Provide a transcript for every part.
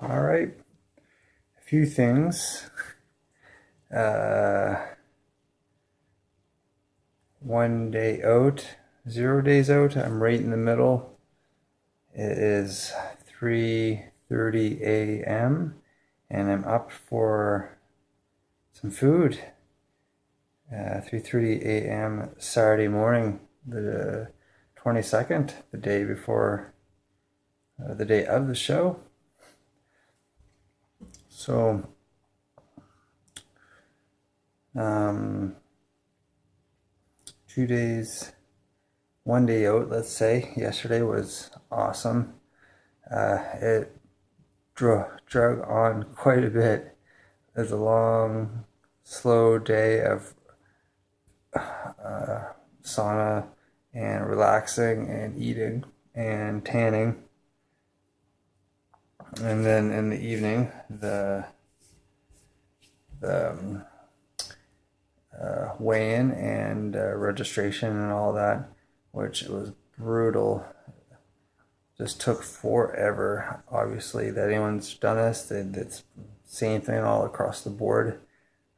All right, a few things. Uh, 1 day out, 0 days out. I'm right in the middle. It is 3:30 a.m. and I'm up for some food. 3:30 a.m. Saturday morning, the 22nd, the day before, the day of the show. So, um, 2 days, 1 day out, let's say. Yesterday was awesome. It drug on quite a bit. It was a long, slow day of sauna and relaxing and eating and tanning. And then in the evening, the weigh-in and registration and all that, which was brutal. Just took forever. Obviously, that anyone's done this, it's same thing all across the board.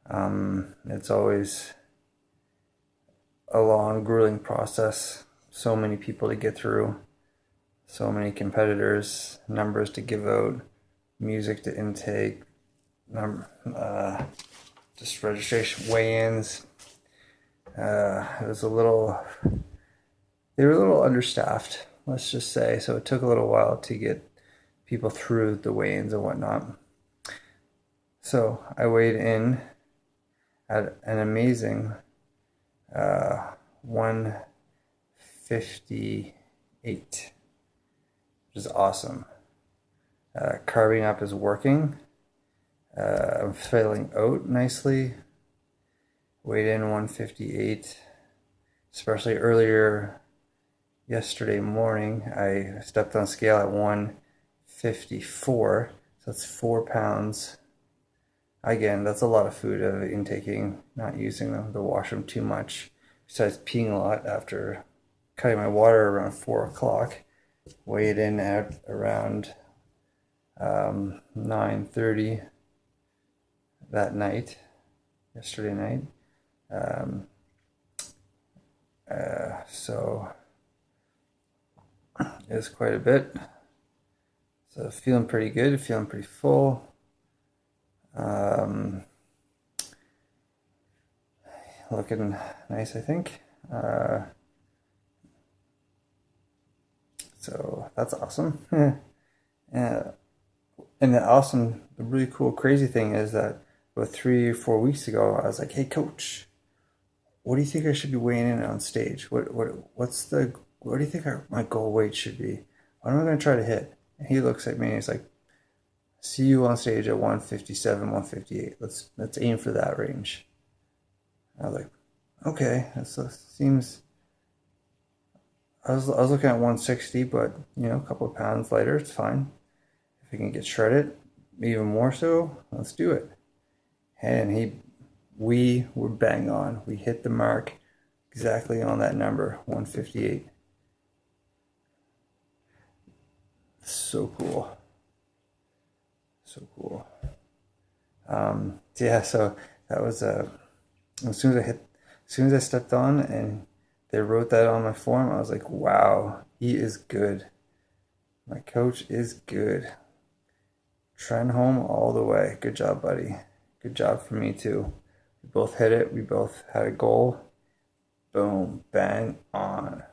It's always a long, grueling process. So many people to get through, so many competitors, numbers to give out, music to intake, just registration, weigh-ins. It was they were a little understaffed, let's just say. So it took a little while to get people through the weigh-ins and whatnot. So I weighed in at an amazing 158, which is awesome. Carving up is working. I'm filling out nicely. Weighed in 158, especially earlier yesterday morning. I stepped on scale at 154, so that's 4 pounds. Again, that's a lot of food of intaking, not using the washroom too much. Besides peeing a lot after cutting my water around 4 o'clock. Weighed in at around 9:30 that night, yesterday night. So it was quite a bit. So feeling pretty good, feeling pretty full. Looking nice, I think. So that's awesome. And the really cool, crazy thing is that about 3 or 4 weeks ago, I was like, "Hey, coach, what do you think I should be weighing in on stage? What do you think my goal weight should be? What am I going to try to hit?" And he looks at me and he's like, "See you on stage at 157, 158. Let's aim for that range." I was like, "Okay, that seems." I was looking at 160, but a couple of pounds lighter, it's fine. If we can get shredded, even more so, let's do it. And we were bang on. We hit the mark exactly on that number, 158. So cool. So cool. Yeah, so that was as soon as I stepped on and they wrote that on my form, I was like, wow, he is good. My coach is good. Trend home all the way. Good job, buddy. Good job for me too. We both hit it. We both had a goal. Boom, bang on.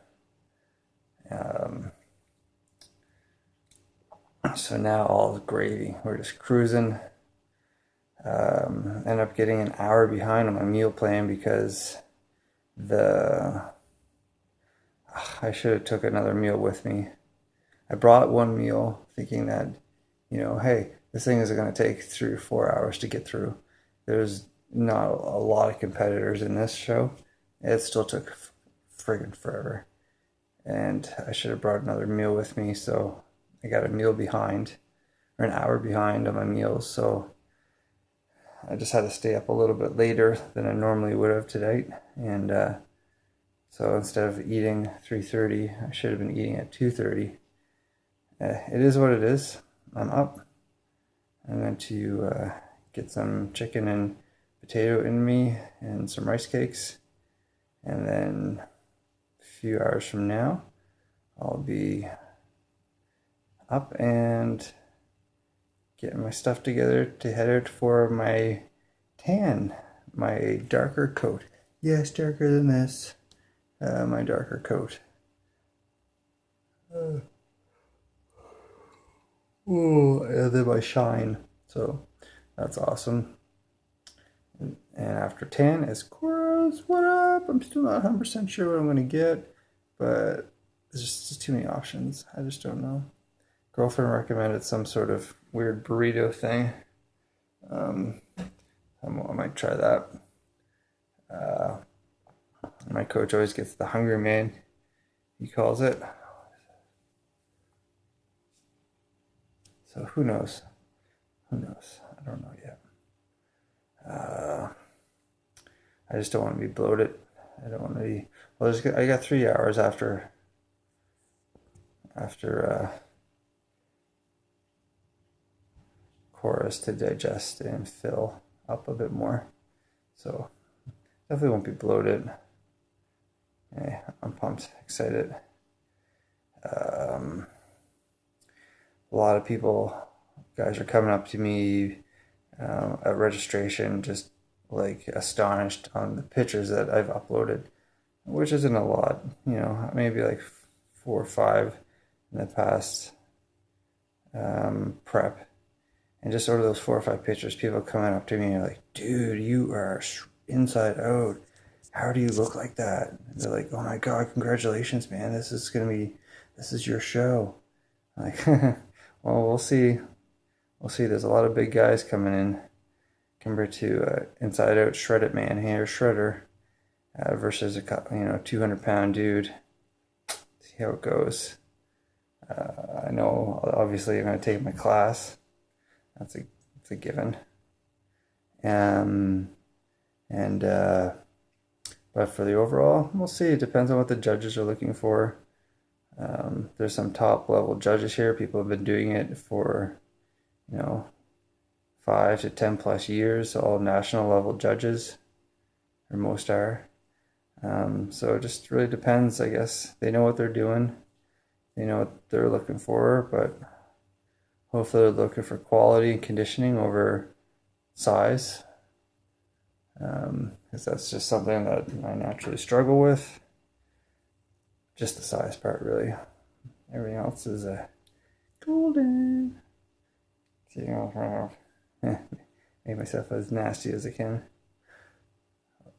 So now all gravy. We're just cruising. End up getting an hour behind on my meal plan because I should have took another meal with me. I brought one meal thinking that, hey, this thing is going to take 3 or 4 hours to get through. There's not a lot of competitors in this show. It still took friggin' forever. And I should have brought another meal with me, so I got a meal behind, or an hour behind on my meals, so I just had to stay up a little bit later than I normally would have tonight. And so instead of eating 3:30, I should have been eating at 2:30. It is what it is. I'm up. I'm going to get some chicken and potato in me and some rice cakes. And then a few hours from now, I'll be up and getting my stuff together to head out for my tan, my darker coat. Yes, darker than this. My darker coat. Oh, and then my shine. So that's awesome. And after tan is chorus. What up? I'm still not 100% sure what I'm going to get, but there's just too many options. I just don't know. Girlfriend recommended some sort of weird burrito thing. I might try that. My coach always gets the Hungry Man, he calls it. So who knows? Who knows? I don't know yet. I just don't want to be bloated. I don't want to be. Well, I got 3 hours after chorus to digest and fill up a bit more. So definitely won't be bloated. Hey, I'm pumped, excited. A lot of guys are coming up to me at registration, just like astonished on the pictures that I've uploaded, which isn't a lot, maybe like 4 or 5 in the past prep. And just over those 4 or 5 pictures, people coming up to me and are like, dude, you are inside out. How do you look like that? And they're like, oh my God, congratulations, man. This is your show. I'm like, well, we'll see. We'll see. There's a lot of big guys coming in compared to inside out shredded man hair shredder versus a 200-pound dude. See how it goes. I know, obviously, I'm going to take my class. That's a given. But for the overall, we'll see. It depends on what the judges are looking for. There's some top level judges here. People have been doing it for, 5 to 10 plus years. All national level judges, or most are. So it just really depends, I guess. They know what they're doing. They know what they're looking for, but hopefully they're looking for quality and conditioning over size. Because that's just something that I naturally struggle with. Just the size part, really. Everything else is golden. See, make myself as nasty as I can.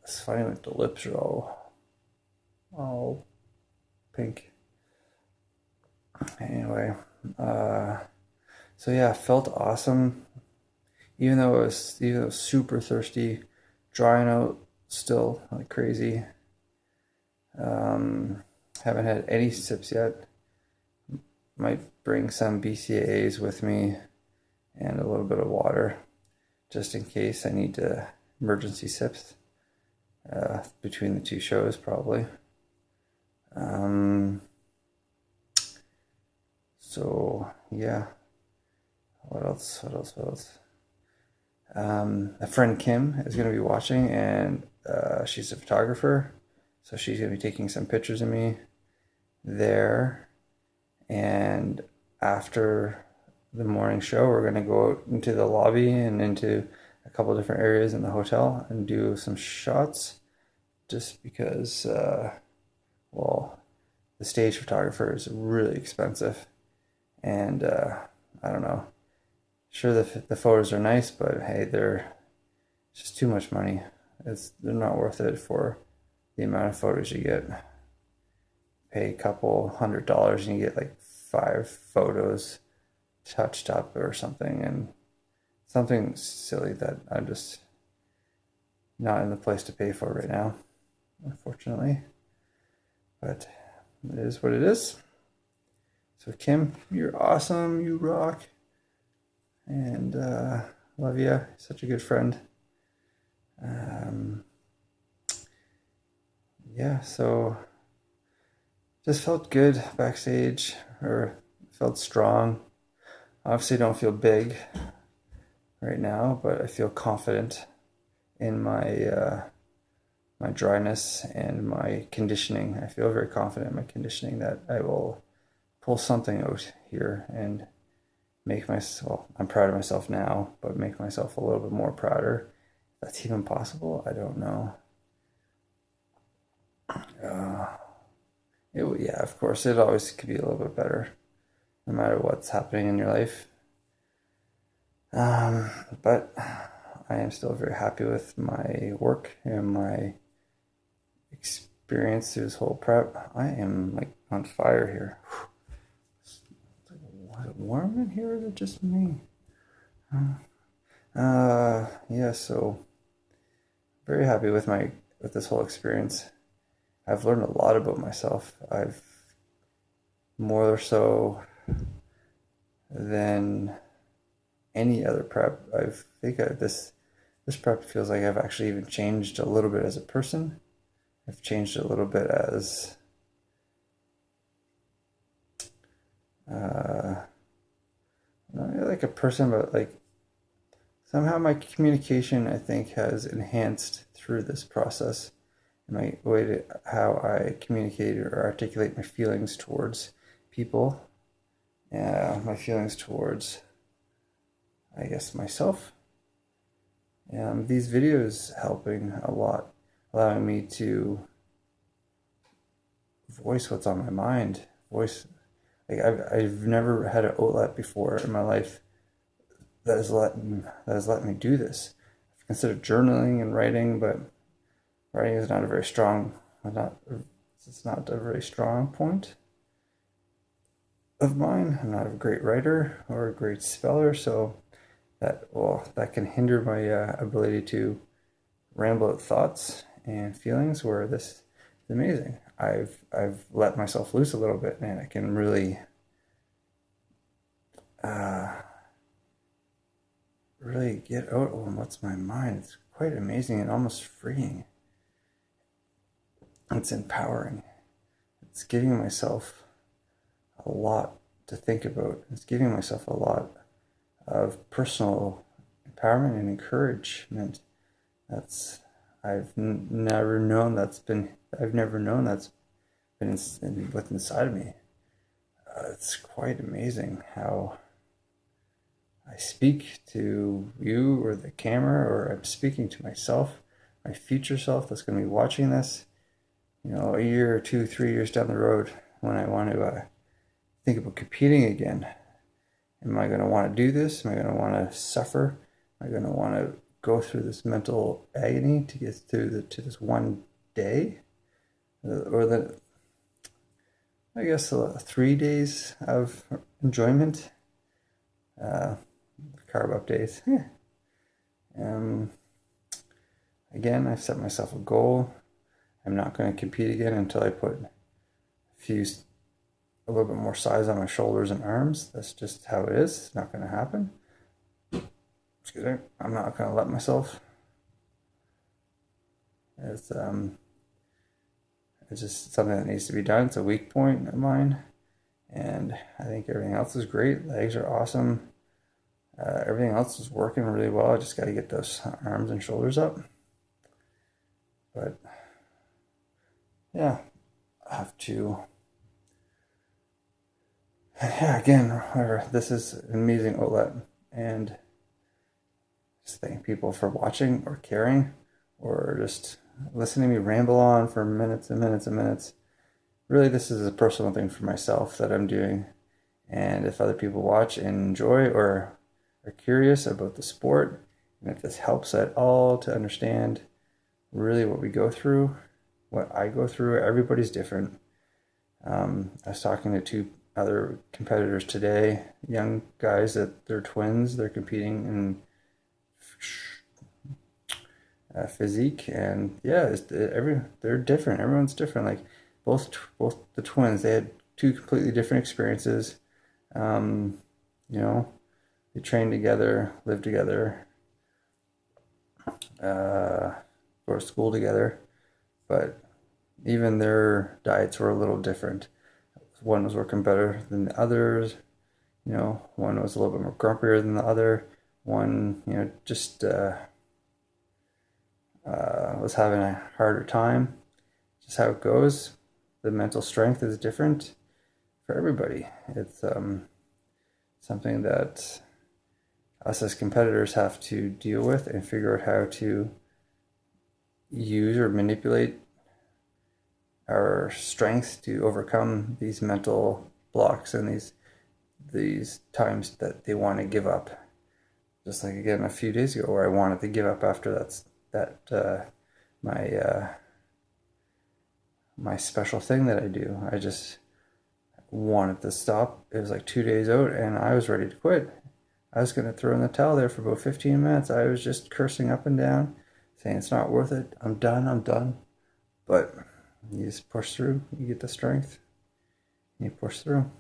It's funny like the lips are all pink. Anyway, so yeah, felt awesome. Even though it was super thirsty, drying out still like crazy. Haven't had any sips yet. Might bring some BCAAs with me and a little bit of water just in case I need to emergency sips between the 2 shows probably. So yeah, what else? A friend, Kim, is going to be watching, and she's a photographer, so she's going to be taking some pictures of me there. And after the morning show, we're going to go out into the lobby and into a couple different areas in the hotel and do some shots, just because, the stage photographer is really expensive, and I don't know. Sure, the photos are nice, but hey, they're just too much money. They're not worth it for the amount of photos you get. Pay a couple $100 and you get like 5 photos touched up or something, and something silly that I'm just not in the place to pay for right now, unfortunately. But it is what it is. So Kim, you're awesome. You rock. And love you. Such a good friend. Yeah, so just felt good backstage, or felt strong. Obviously don't feel big. right now, but I feel confident in my dryness and my conditioning. I feel very confident in my conditioning that I will pull something out here and make myself, I'm proud of myself now, but make myself a little bit more prouder. If that's even possible, I don't know. Uh, yeah, of course, it always could be a little bit better, no matter what's happening in your life. Um, but I am still very happy with my work and my experience through this whole prep. I am like on fire here. Was it warm in here or is it just me? Yeah, so very happy with this whole experience. I've learned a lot about myself. I've more so than any other prep. This prep feels like I've actually even changed a little bit as a person. I've changed a little bit as not really like a person, but like somehow my communication I think has enhanced through this process. My way to how I communicate or articulate my feelings towards people, my feelings towards, I guess, myself. These videos helping a lot, allowing me to voice what's on my mind. Like I've never had an outlet before in my life that has let me do this. I've considered journaling and writing, but writing is not a very strong, not it's not a very strong point of mine. I'm not a great writer or a great speller, so that can hinder my ability to ramble out thoughts and feelings. Where this is amazing. I've let myself loose a little bit, and I can really really get out on what's my mind. It's quite amazing and almost freeing. It's empowering. It's giving myself a lot to think about. It's giving myself a lot of personal empowerment and encouragement. That's never known that's been what's inside of me. It's quite amazing how I speak to you or the camera, or I'm speaking to myself, my future self that's going to be watching this, a year or 2, 3 years down the road when I want to think about competing again. Am I going to want to do this? Am I going to want to suffer? Am I going to want to go through this mental agony to get through to this one day? Or I guess 3 days of enjoyment, carb up days. Again, I've set myself a goal. I'm not going to compete again until I put a little bit more size on my shoulders and arms. That's just how it is. It's not going to happen. Excuse me. I'm not going to let myself. It's just something that needs to be done. It's a weak point of mine, and I think everything else is great. Legs are awesome. Everything else is working really well. I just got to get those arms and shoulders up. But yeah, I have to. Yeah, again, whatever. This is an amazing outlet, and just thank people for watching or caring or just listening to me ramble on for minutes and minutes and minutes. Really, this is a personal thing for myself that I'm doing, and if other people watch and enjoy or are curious about the sport, and if this helps at all to understand really what we go through, what I go through, everybody's different. I was talking to 2 other competitors today, young guys that they're twins. They're competing in physique, and yeah, they're different. Everyone's different. Like both the twins, they had 2 completely different experiences. They trained together, lived together, go to school together, but even their diets were a little different. One was working better than the others. One was a little bit more grumpier than the other. one, just was having a harder time. Just how it goes. The mental strength is different for everybody. It's something that us as competitors have to deal with and figure out how to use or manipulate our strength to overcome these mental blocks and these times that they want to give up. Just like again a few days ago, where I wanted to give up after my my special thing that I do. I just wanted to stop. It was like 2 days out, and I was ready to quit. I was gonna throw in the towel there for about 15 minutes. I was just cursing up and down, saying it's not worth it. I'm done. I'm done. But you just push through. You get the strength. And you push through.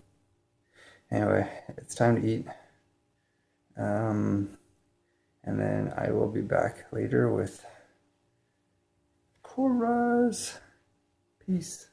Anyway, it's time to eat. And then I will be back later with Coras. Peace.